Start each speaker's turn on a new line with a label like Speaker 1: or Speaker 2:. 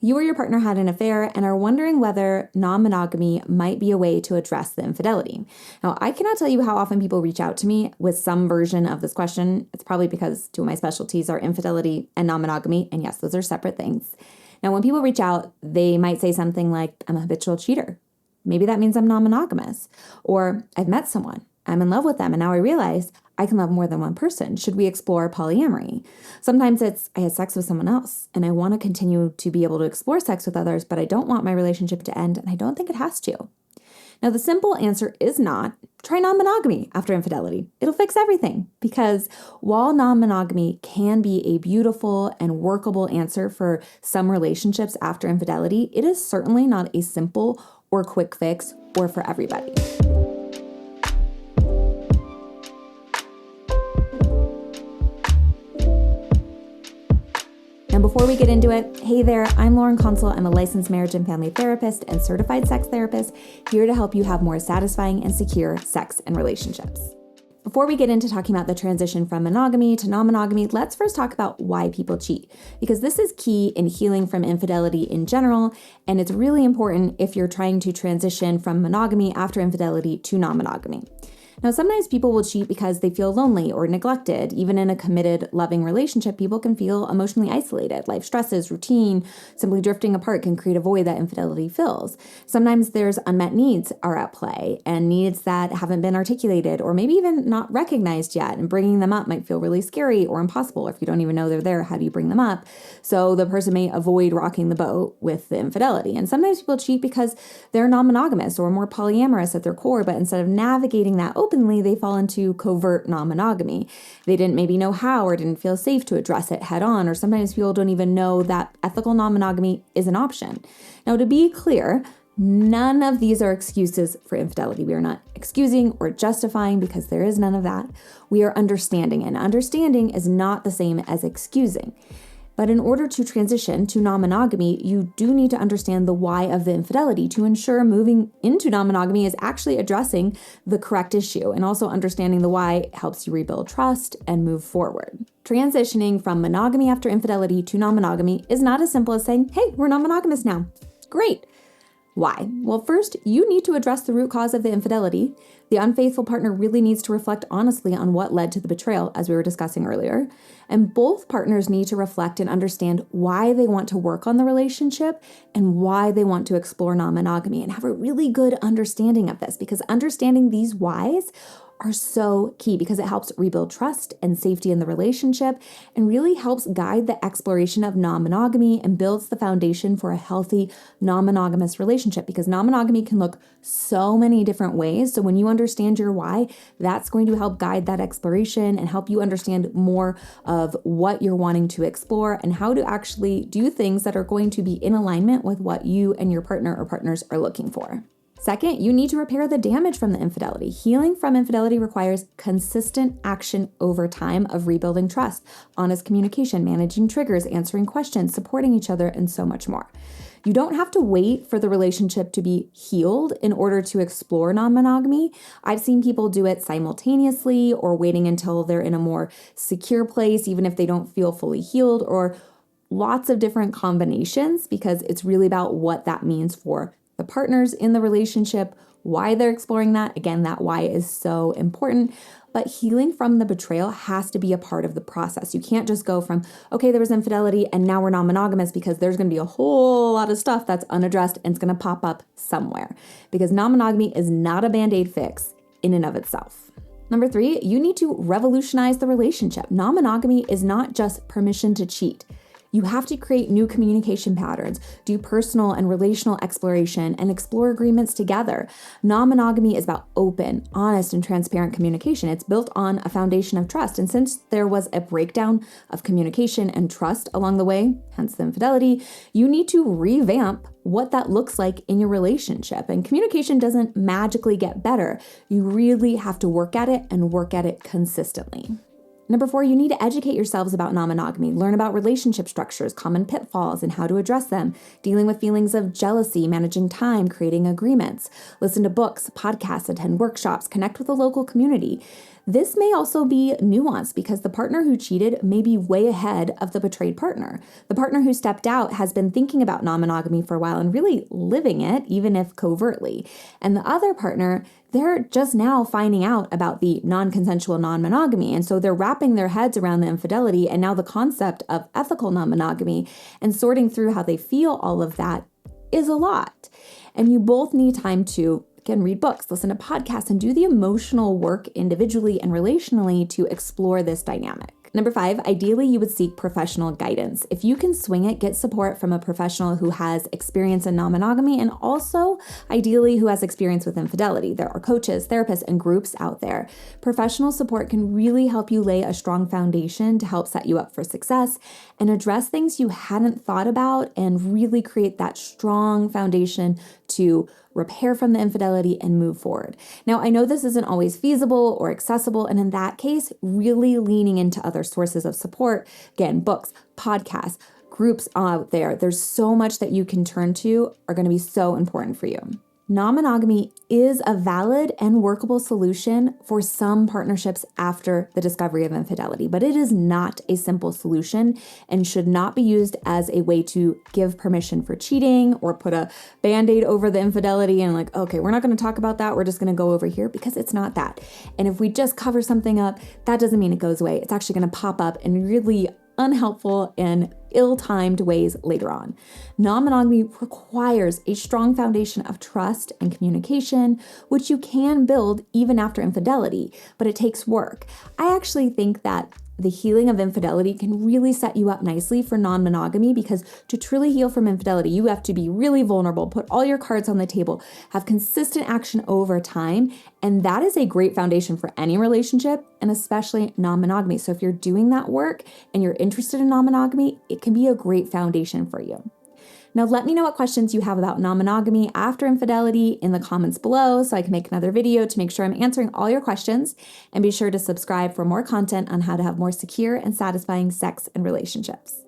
Speaker 1: You or your partner had an affair and are wondering whether non-monogamy might be a way to address the infidelity. Now, I cannot tell you how often people reach out to me with some version of this question. It's probably because two of my specialties are infidelity and non-monogamy, and yes, those are separate things. Now, when people reach out, they might say something like, I'm a habitual cheater. Maybe that means I'm non-monogamous. Or I've met someone, I'm in love with them, and now I realize I can love more than one person. Should we explore polyamory? Sometimes it's, I had sex with someone else and I want to continue to be able to explore sex with others, but I don't want my relationship to end and I don't think it has to. Now, the simple answer is not try non-monogamy after infidelity. It'll fix everything, because while non-monogamy can be a beautiful and workable answer for some relationships after infidelity, it is certainly not a simple or quick fix or for everybody. And before we get into it, hey there, I'm Lauren Consul. I'm a licensed marriage and family therapist and certified sex therapist, here to help you have more satisfying and secure sex and relationships. Before we get into talking about the transition from monogamy to non-monogamy, let's first talk about why people cheat, because this is key in healing from infidelity in general, and it's really important if you're trying to transition from monogamy after infidelity to non-monogamy. Now, sometimes people will cheat because they feel lonely or neglected. Even in a committed, loving relationship, people can feel emotionally isolated. Life stresses, routine, simply drifting apart can create a void that infidelity fills. Sometimes there's unmet needs are at play, and needs that haven't been articulated or maybe even not recognized yet. And bringing them up might feel really scary or impossible. If you don't even know they're there, how do you bring them up? So the person may avoid rocking the boat with the infidelity. And sometimes people cheat because they're non-monogamous or more polyamorous at their core, but instead of navigating that openly, they fall into covert non-monogamy. They didn't maybe know how or didn't feel safe to address it head on, or sometimes people don't even know that ethical non-monogamy is an option. Now, to be clear, none of these are excuses for infidelity. We are not excusing or justifying, because there is none of that. We are understanding, and understanding is not the same as excusing. But in order to transition to non-monogamy, you do need to understand the why of the infidelity to ensure moving into non-monogamy is actually addressing the correct issue. And also understanding the why helps you rebuild trust and move forward. Transitioning from monogamy after infidelity to non-monogamy is not as simple as saying, hey, we're non-monogamous now. Great. Why? Well, first, you need to address the root cause of the infidelity. The unfaithful partner really needs to reflect honestly on what led to the betrayal, as we were discussing earlier. And both partners need to reflect and understand why they want to work on the relationship and why they want to explore non-monogamy, and have a really good understanding of this, because understanding these whys are so key, because it helps rebuild trust and safety in the relationship and really helps guide the exploration of non-monogamy and builds the foundation for a healthy non-monogamous relationship, because non-monogamy can look so many different ways. So when you understand your why, that's going to help guide that exploration and help you understand more of what you're wanting to explore and how to actually do things that are going to be in alignment with what you and your partner or partners are looking for. Second, you need to repair the damage from the infidelity. Healing from infidelity requires consistent action over time of rebuilding trust, honest communication, managing triggers, answering questions, supporting each other, and so much more. You don't have to wait for the relationship to be healed in order to explore non-monogamy. I've seen people do it simultaneously or waiting until they're in a more secure place, even if they don't feel fully healed, or lots of different combinations, because it's really about what that means for the partners in the relationship, why they're exploring that. Again, that why is so important. But healing from the betrayal has to be a part of the process. You can't just go from, okay, there was infidelity and now we're non-monogamous, because there's going to be a whole lot of stuff that's unaddressed and it's going to pop up somewhere, because non-monogamy is not a Band-Aid fix in and of itself. Number 3, you need to revolutionize the relationship. Non-monogamy is not just permission to cheat. You have to create new communication patterns, do personal and relational exploration, and explore agreements together. Non-monogamy is about open, honest, and transparent communication. It's built on a foundation of trust. And since there was a breakdown of communication and trust along the way, hence the infidelity, you need to revamp what that looks like in your relationship. And communication doesn't magically get better. You really have to work at it and work at it consistently. Number 4, you need to educate yourselves about non-monogamy, learn about relationship structures, common pitfalls, and how to address them, dealing with feelings of jealousy, managing time, creating agreements, listen to books, podcasts, attend workshops, connect with a local community. This may also be nuanced because the partner who cheated may be way ahead of the betrayed partner. The partner who stepped out has been thinking about non-monogamy for a while and really living it, even if covertly. And the other partner, they're just now finding out about the non-consensual non-monogamy. And so they're wrapping their heads around the infidelity and now the concept of ethical non-monogamy, and sorting through how they feel all of that is a lot. And you both need time to, again, read books, listen to podcasts, and do the emotional work individually and relationally to explore this dynamic. Number 5, ideally you would seek professional guidance. If you can swing it, get support from a professional who has experience in non-monogamy and also ideally who has experience with infidelity. There are coaches, therapists, and groups out there. Professional support can really help you lay a strong foundation to help set you up for success and address things you hadn't thought about and really create that strong foundation to repair from the infidelity and move forward. Now, I know this isn't always feasible or accessible, and in that case, really leaning into other sources of support, again, books, podcasts, groups out there, there's so much that you can turn to are going to be so important for you. Non-monogamy is a valid and workable solution for some partnerships after the discovery of infidelity, but it is not a simple solution and should not be used as a way to give permission for cheating or put a band-aid over the infidelity and like, okay, we're not going to talk about that. We're just going to go over here, because it's not that. And if we just cover something up, that doesn't mean it goes away. It's actually going to pop up in really unhelpful and ill-timed ways later on. Non-monogamy requires a strong foundation of trust and communication, which you can build even after infidelity, but it takes work. I actually think that the healing of infidelity can really set you up nicely for non-monogamy, because to truly heal from infidelity, you have to be really vulnerable, put all your cards on the table, have consistent action over time, and that is a great foundation for any relationship, and especially non-monogamy. So if you're doing that work and you're interested in non-monogamy, it can be a great foundation for you. Now, let me know what questions you have about non-monogamy after infidelity in the comments below so I can make another video to make sure I'm answering all your questions. And be sure to subscribe for more content on how to have more secure and satisfying sex and relationships.